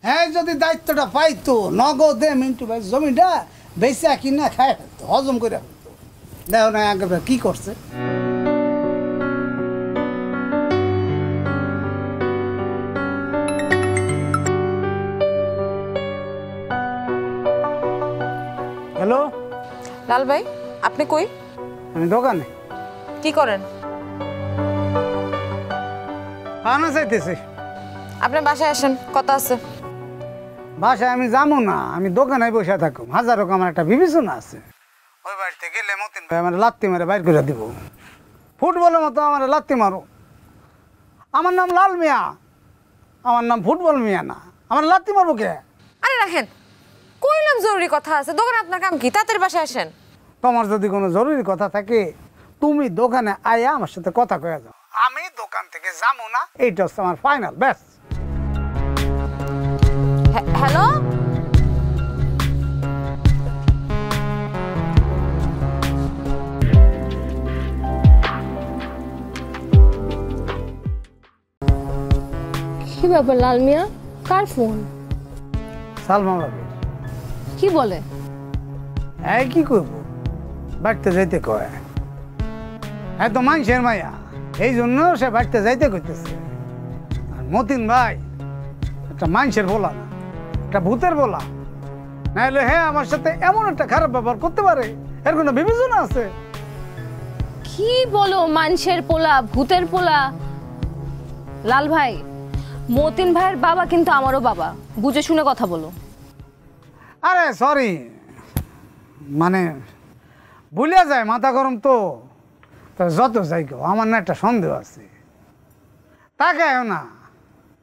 হ্যাঁ যদি দায়িত্বটা পাইতো নগদে মিন্টু ভাই জমিটা বেচা কিনা খায় ফেলতো, হজম করে ফেলতো। দেখো না আগে কি করছে। হ্যালো লাল ভাই, আপনি কই? আমি দোকানে। কি করেন? খানা চাইতেছি। আপনি বাসায় আসেন, কথা আছে। বাসায় আমি যাবো না, আমি দোকানে বসে থাকুম। হাজার রকম আমার একটা বিবেচনা আছে। ওই বাড়িতে গেলে মতিন ভাই আমার লাত্তি মারে বাইর করে দিব। ফুটবলের মতো আমার লাত্তি মারো। আমার নাম লাল মিয়া, আমার নাম ফুটবল মিয়া না। আমার লাত্তি মারবো কে? আরে রাখেন, কইলাম জরুরি কথা আছে। দোকানে আপনার কাম কি? তাড়াতাড়ি বাসায় আসেন। তোমার যদি কোনো জরুরি কথা থাকে তুমি দোকানে আয়া আমার সাথে কথা কয়ে যাও। আমি দোকান থেকে যাবো না, এইটা হচ্ছে আমার ফাইনাল। ব্যাস। হ্যালো, কি ব্যাপার লাল মিয়া, কার ফোন? সালমা ভাবি। কি বলে? হ্যাঁ কি করবো, বাড়িতে যাইতে কয়। হ্যাঁ তো মানুষের মায়া, এই জন্য সে বাড়িতে যাইতে কইতেছে। আর মতিন ভাই একটা মানুষের বলা না, একটা ভূতের বলা। নাহলে হ্যাঁ আমার সাথে এমন একটা খারাপ ব্যবহার করতে পারে, এর কোনো বিবেচনা আছে? কি বলো, মানুষের পোলা, ভূতের পোলা? লাল ভাই, মতিন ভাইয়ের বাবা কিন্তু আমারও বাবা, বুঝে শুনে কথা বলো। আরে সরি, মানে ভুলে যায়, মাথা গরম তো। যত যাই গো, আমার না একটা সন্দেহ আছে। তাকায় না,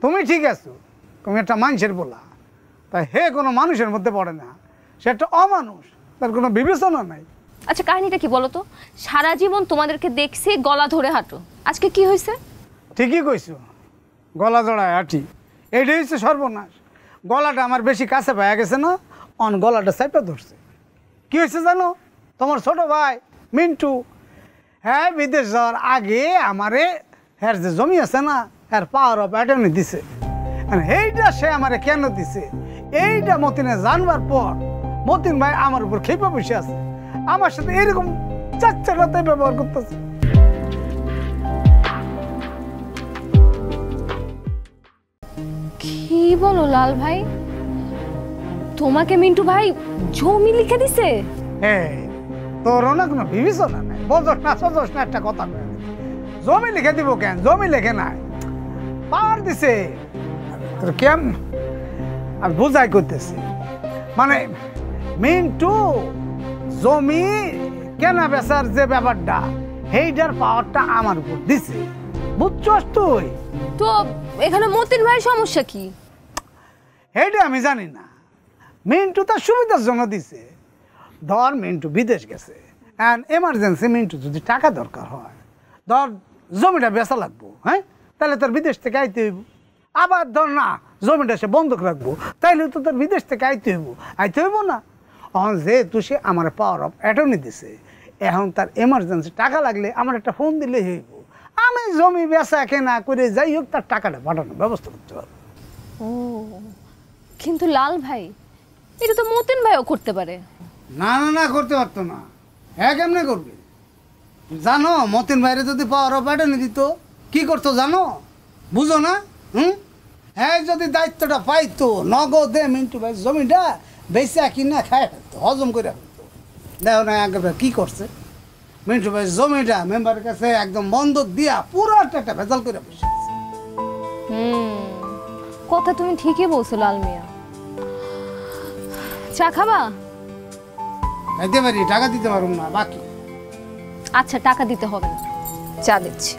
তুমি ঠিক আছো, তুমি একটা মানুষের বলা, তাই হে কোনো মানুষের মধ্যে পড়ে না, সে একটা অমানুষ, তার কোনো বিবেচনা নাই। আচ্ছা কাহিনীটা কি বলো তো? সারা জীবন তোমাদেরকে দেখছি গলা ধরে হাঁটো, আজকে কি হয়েছে? ঠিকই কইছো, গলা জড়ায় হাঁটি, এইটাই হচ্ছে সর্বনাশ। গলাটা আমার বেশি কাছে পাওয়া গেছে না, অন গলাটা চাইপা ধরছে। কি হয়েছে জানো? তোমার ছোট ভাই মিন্টু, হ্যাঁ বিদেশ যাওয়ার আগে আমারে হ্যার যে জমি আছে না, হ্যার পাওয়ার অফ অ্যাটর্নি দিছে। এইটা সে আমারে কেন দিছে, এইটা মতিনে জানবার পর মতিন ভাই আমার উপর খেপে বসে আছে, আমার সাথে এরকম চাচ্চাটাতে ব্যবহার করতেছে। কি বলো লাল ভাই, তোমাকে মিন্টু ভাই জমি লিখে দিছে? হ্যাঁ, তোরও না কোনো বিবেচনা নাই, বোঝস না সজস না একটা কথা। জমি লিখে দিব কেন? জমি লেখে নাই, পাওয়ার দিছে। কেম আর বোঝাই করতেছি, মানে মিন্টু জমি কেনা বেচার যে ব্যাপারটা, সেইটার পাওয়ারটা আমার উপর দিছে, বুঝছস তুই? তো এখানে মতিন ভাইয়ের সমস্যা কি? এইটা আমি জানি না, মিন্টু তার সুবিধার জন্য দিছে। ধর মিন্টু বিদেশ গেছে, অ্যান্ড এমার্জেন্সি মিন্টু যদি টাকা দরকার হয়, ধর জমিটা বেচা লাগবো, হ্যাঁ, তাহলে তার বিদেশ থেকে আইতে হইব। আবার ধর না জমিটা সে বন্ধক রাখবো, তাইলে তো তার বিদেশ থেকে আইতে হইব না। এখন যেহেতু সে আমার পাওয়ার অফ অ্যাটর্নি দিছে, এখন তার এমার্জেন্সি টাকা লাগলে আমার একটা ফোন দিলেই হইব, আমি জমি বেচা কেনা করে যাই হোক তার টাকাটা পাঠানোর ব্যবস্থা করতে পারবো। ও, কিন্তু লাল ভাই এটা তো মতিন ভাইও করতে পারে। না না না, করতে পারতো না। হ্যাঁ কেমনে করবে? জানো মতিন ভাইরে যদি পাওয়ার অফ অ্যাটর্নি দিত কি করতো জানো? বুঝো না? হ্যাঁ যদি দায়িত্বটা পাইতো নগদে মিন্টু ভাই জমিটা বেচা কিনা খায় ফেলতো, হজম করে ফেলতো। দেখো না আগে কি করছে। মিন্টু ভাই জমিটা মেম্বারের কাছে একদম বন্ধক দিয়া পুরোটা একটা ভেজাল করে বসে আছে। কথা তুমি ঠিকই বলছো লাল মিয়া। চা খাবা? খাইতে পারি, টাকা দিতে পারবো না বাকি। আচ্ছা টাকা দিতে হবে না, চা দিচ্ছি।